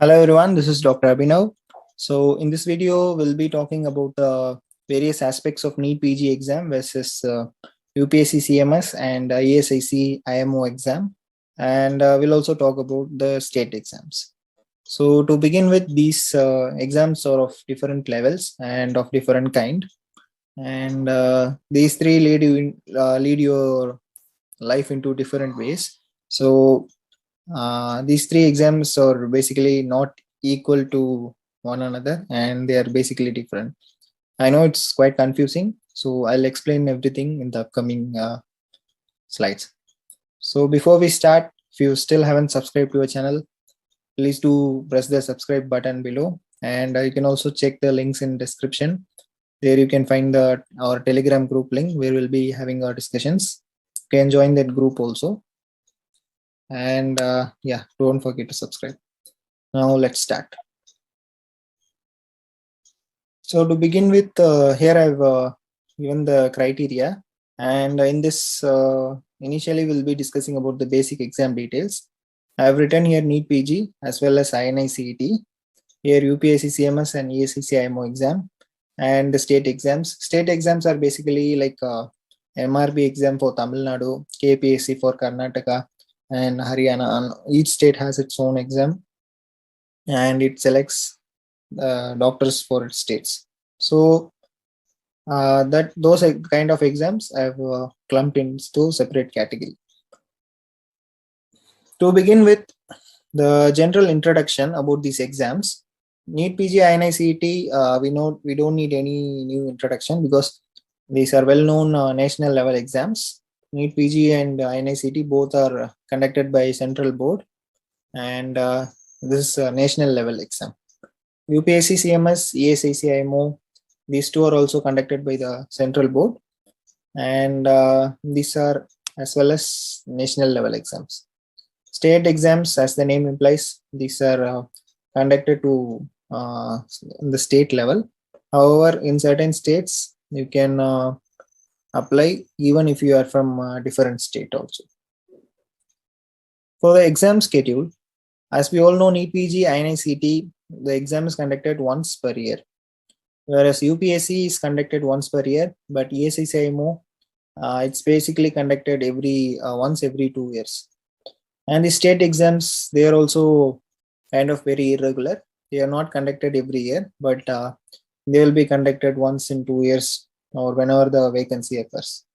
Hello everyone, this is Dr. Abhinav. So in this video, we'll be talking about various aspects of NEET PG exam versus UPSC CMS and ESIC IMO exam. And we'll also talk about the state exams. So to begin with, these exams are of different levels and of different kind. And these three lead your life into different ways. So these three exams are basically not equal to one another and they are basically different. I know it's quite confusing, so I'll explain everything in the upcoming slides. So before we start, if you still haven't subscribed to our channel, please do press the subscribe button below, and you can also check the links in description. There you can find our Telegram group link where we'll be having our discussions. You can join that group also. And yeah, don't forget to subscribe. Now let's start. So to begin with, here I've given the criteria, and in this initially we'll be discussing about the basic exam details. I've written here NEET PG as well as INI-CET, here UPSC CMS and ESCC IMO exam, and the state exams. State exams are basically like MRB exam for Tamil Nadu, KPSC for Karnataka and Haryana, and each state has its own exam and it selects doctors for its states. So those kind of exams I've clumped into separate category. To begin with, the general introduction about these exams. NEET PG INI-CET, we don't need any new introduction because these are well-known national level exams. NEET PG and INI-CET both are conducted by central board, and this is a national level exam. UPSC CMS, ESIC IMO, these two are also conducted by the central board, and these are as well as national level exams. State exams, as the name implies, these are conducted to the state level. However, in certain states, you can apply even if you are from a different state also. For the exam schedule, as we all know, NEET PG, INI-CET, the exam is conducted once per year, whereas UPSC is conducted once per year, but ESIC IMO, it's basically conducted once every 2 years. And the state exams, they are also kind of very irregular. They are not conducted every year, but they will be conducted once in 2 years or whenever the vacancy occurs.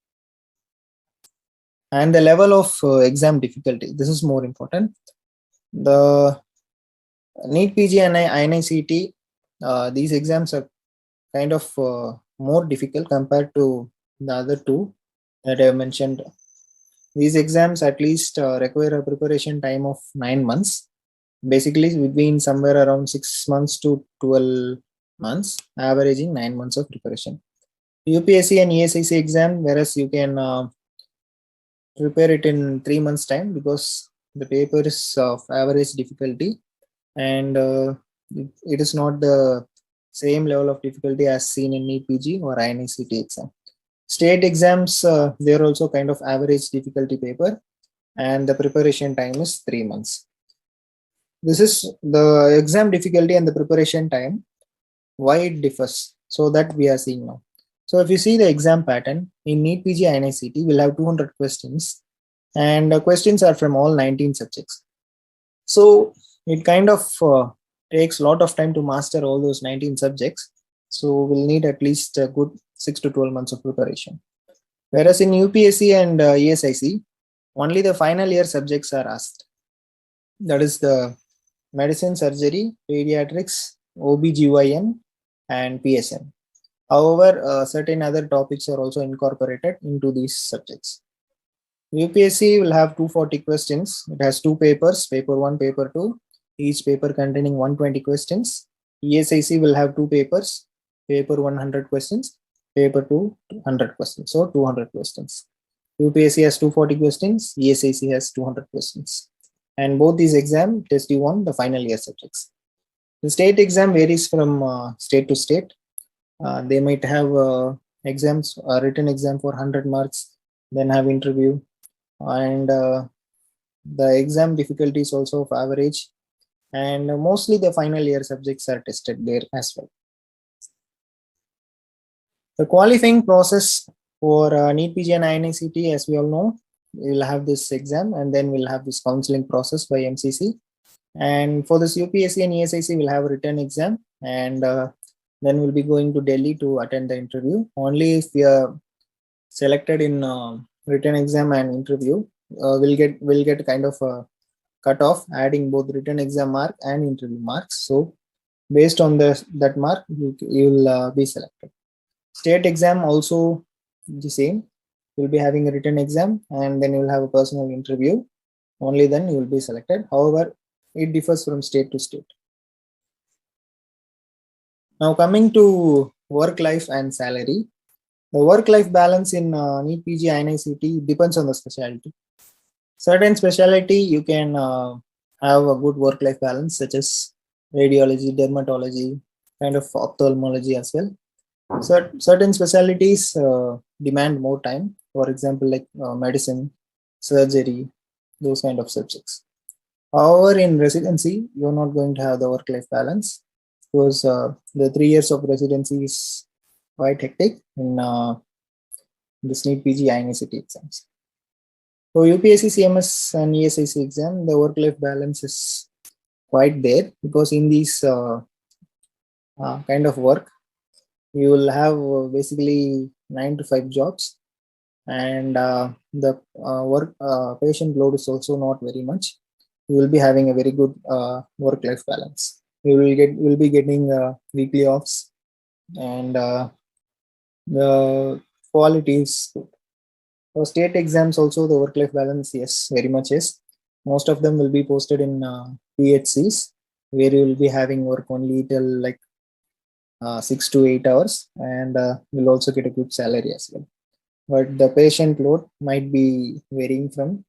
And the level of exam difficulty, this is more important. The NEET PG and INI-CET, these exams are kind of more difficult compared to the other two that I have mentioned. These exams at least require a preparation time of 9 months, basically between somewhere around 6 months to 12 months, averaging 9 months of preparation. UPSC and ESIC exam, whereas you can prepare it in 3 months time because the paper is of average difficulty, and it is not the same level of difficulty as seen in NEET PG or INI-CET exam. State exams, they're also kind of average difficulty paper, and the preparation time is 3 months. This is the exam difficulty and the preparation time, why it differs, so that we are seeing now. So if you see the exam pattern in NEET PG INI-CET, we'll have 200 questions, and questions are from all 19 subjects. So it kind of takes a lot of time to master all those 19 subjects. So we'll need at least a good 6 to 12 months of preparation. Whereas in UPSC and ESIC, only the final year subjects are asked. That is the medicine, surgery, pediatrics, OBGYN, and PSM. However, certain other topics are also incorporated into these subjects. UPSC will have 240 questions. It has 2 papers, paper 1, paper 2, each paper containing 120 questions. ESIC will have 2 papers, paper 100 questions, paper 2 100 questions, so 200 questions. UPSC has 240 questions, ESIC has 200 questions. And both these exams test you on the final year subjects. The state exam varies from state to state. They might have exams, a written exam for 100 marks, then have interview, and the exam difficulty is also of average, and mostly the final year subjects are tested there as well. The qualifying process for NEET PG and INI-CET, as we all know, we will have this exam and then we'll have this counseling process by MCC. And for this UPSC and ESIC, we'll have a written exam, and then we'll be going to Delhi to attend the interview. Only if we are selected in written exam and interview, we'll get kind of a cut off, adding both written exam mark and interview marks. So based on that mark, you will be selected. State exam also the same. You'll be having a written exam and then you'll have a personal interview. Only then you will be selected. However, it differs from state to state. Now coming to work-life and salary. The work-life balance in NEET PG INI-CET depends on the specialty. Certain specialty you can have a good work-life balance, such as radiology, dermatology, kind of ophthalmology as well. Certain specialties demand more time. For example, like medicine, surgery, those kind of subjects. However, in residency, you're not going to have the work-life balance because the 3 years of residency is quite hectic in this NEET PG INI-CET exams. So UPSC CMS and ESIC exam, the work-life balance is quite there because in these kind of work, you will have basically 9 to 5 jobs, and the patient load is also not very much. You will be having a very good work-life balance. You will be getting weekly offs, and the quality is good. For state exams also, the work-life balance, yes, very much is. Most of them will be posted in PHCs, where you will be having work only till like 6 to 8 hours, and you'll also get a good salary as well. But the patient load might be varying from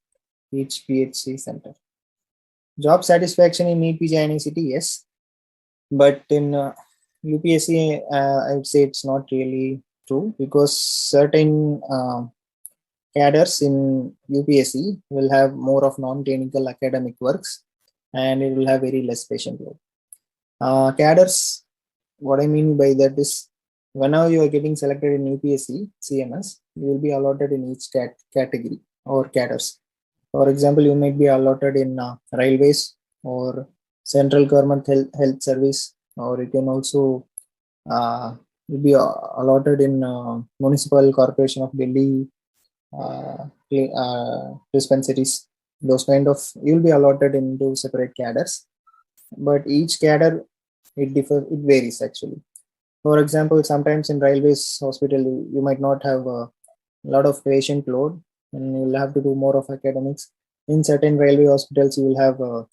each PHC center. Job satisfaction in NEET PG INI-CET, yes, but in UPSC, I would say it's not really true because certain cadres in UPSC will have more of non-clinical academic works, and it will have very less patient load. Cadres, what I mean by that is, whenever you are getting selected in UPSC CMS, you will be allotted in each category or cadres. For example, you might be allotted in railways or central government health service, or you can also be allotted in municipal corporation of Delhi dispensaries. Those kind of, you'll be allotted into separate cadres, but each cadre it varies actually. For example, sometimes in railways hospital you might not have a lot of patient load and you'll have to do more of academics. In certain railway hospitals you will have a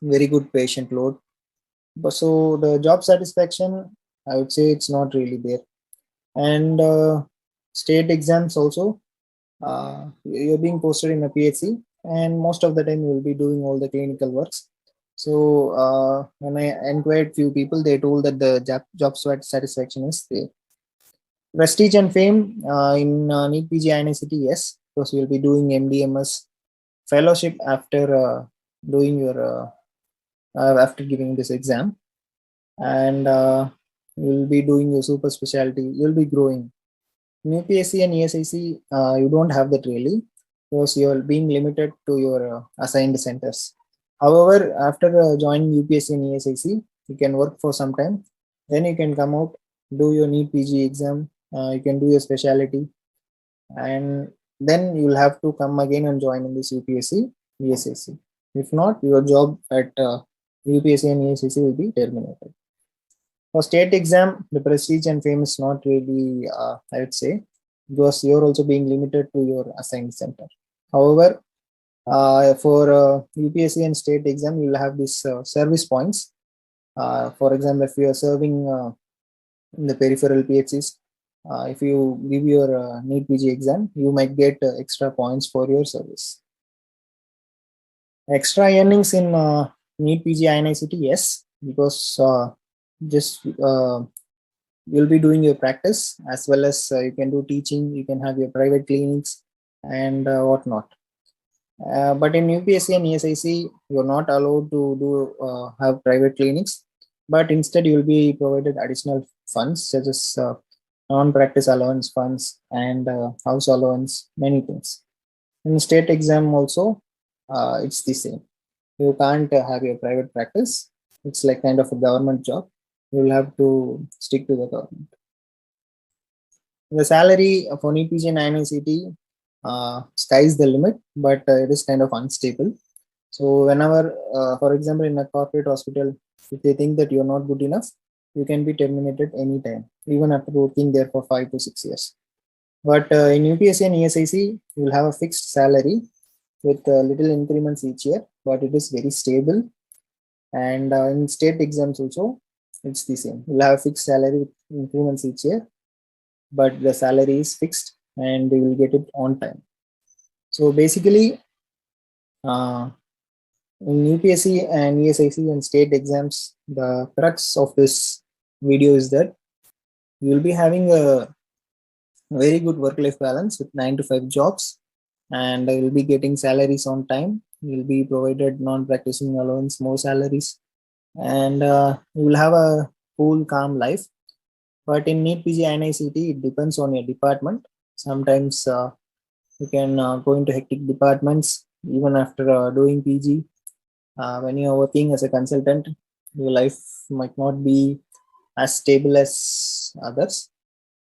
very good patient load. But so the job satisfaction, I would say it's not really there. And state exams also, you're being posted in a PHC, and most of the time you will be doing all the clinical works. So when I inquired few people, they told that the job satisfaction is there. Prestige and fame in NEET PG INI-CET, yes, because you'll be doing MDMS fellowship after doing your after giving this exam, and you'll be doing your super specialty. You'll be growing. In UPSC and ESIC, you don't have that really, because you're being limited to your assigned centers. However, after joining UPSC and ESIC, you can work for some time. Then you can come out, do your NEET PG exam. You can do your specialty, and then you'll have to come again and join in this UPSC, ESIC. If not, your job at UPSC and ESIC will be terminated. For state exam, the prestige and fame is not really, I would say, because you're also being limited to your assigned center. However, for UPSC and state exam, you'll have these service points. For example, if you are serving in the peripheral PHCs, if you give your NEET PG exam, you might get extra points for your service. Extra earnings in NEET PG INI-CET, yes, because just you'll be doing your practice as well as you can do teaching, you can have your private clinics and whatnot. But in UPSC and ESIC, you're not allowed to have private clinics, but instead you will be provided additional funds such as non-practice allowance funds and house allowance, many things. In state exam also, it's the same. You can't have your private practice. It's like kind of a government job. You will have to stick to the government. The salary for NEETPG and INI-CET, sky is the limit, but it is kind of unstable. So whenever, for example, in a corporate hospital, if they think that you're not good enough, you can be terminated anytime, even after working there for 5 to 6 years. But in UPSC and ESIC, you will have a fixed salary with little increments each year, but it is very stable. And in state exams also, it's the same. You'll have a fixed salary with increments each year, but the salary is fixed and you will get it on time. So basically, in UPSC and ESIC and state exams, the crux of this video is that you will be having a very good work-life balance with 9 to 5 jobs, and you will be getting salaries on time. You will be provided non-practicing allowance, more salaries, and you will have a cool, calm life. But in NEET-PG INI-CET, it depends on your department. Sometimes you can go into hectic departments even after doing PG. When you are working as a consultant, your life might not be as stable as others.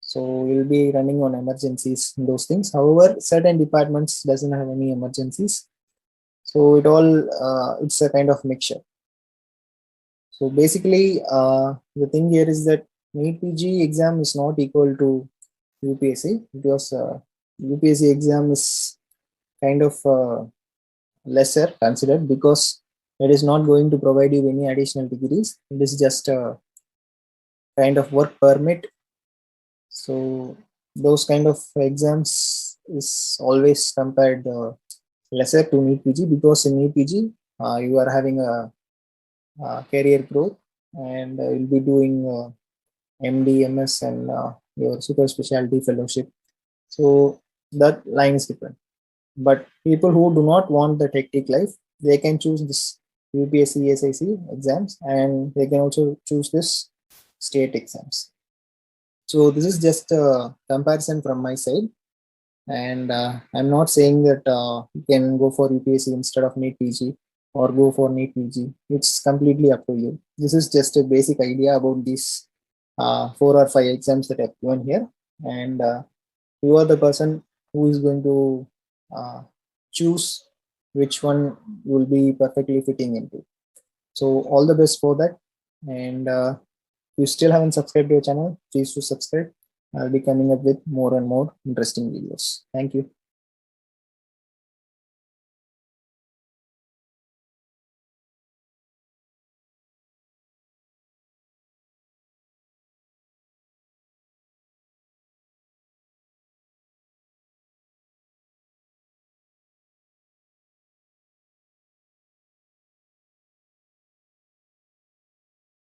So you'll be running on emergencies, those things. However, certain departments doesn't have any emergencies. So it's a kind of mixture. So basically, the thing here is that NEET-PG exam is not equal to UPSC, because UPSC exam is kind of lesser considered because it is not going to provide you any additional degrees. It is just a kind of work permit. So those kind of exams is always compared lesser to NEET-PG, because in NEET-PG you are having a career growth, and you'll be doing MD, MS, and your super specialty fellowship. So that line is different. But people who do not want the hectic life, they can choose this UPSC SIC exams, and they can also choose this state exams. So this is just a comparison from my side, and I'm not saying that you can go for UPSC instead of NEET-PG or go for NEET-PG. It's completely up to you. This is just a basic idea about these 4 or 5 exams that I've given here, and you are the person who is going to choose which one will be perfectly fitting into. So all the best for that, and if you still haven't subscribed to your channel, please do subscribe. I'll be coming up with more and more interesting videos. Thank you.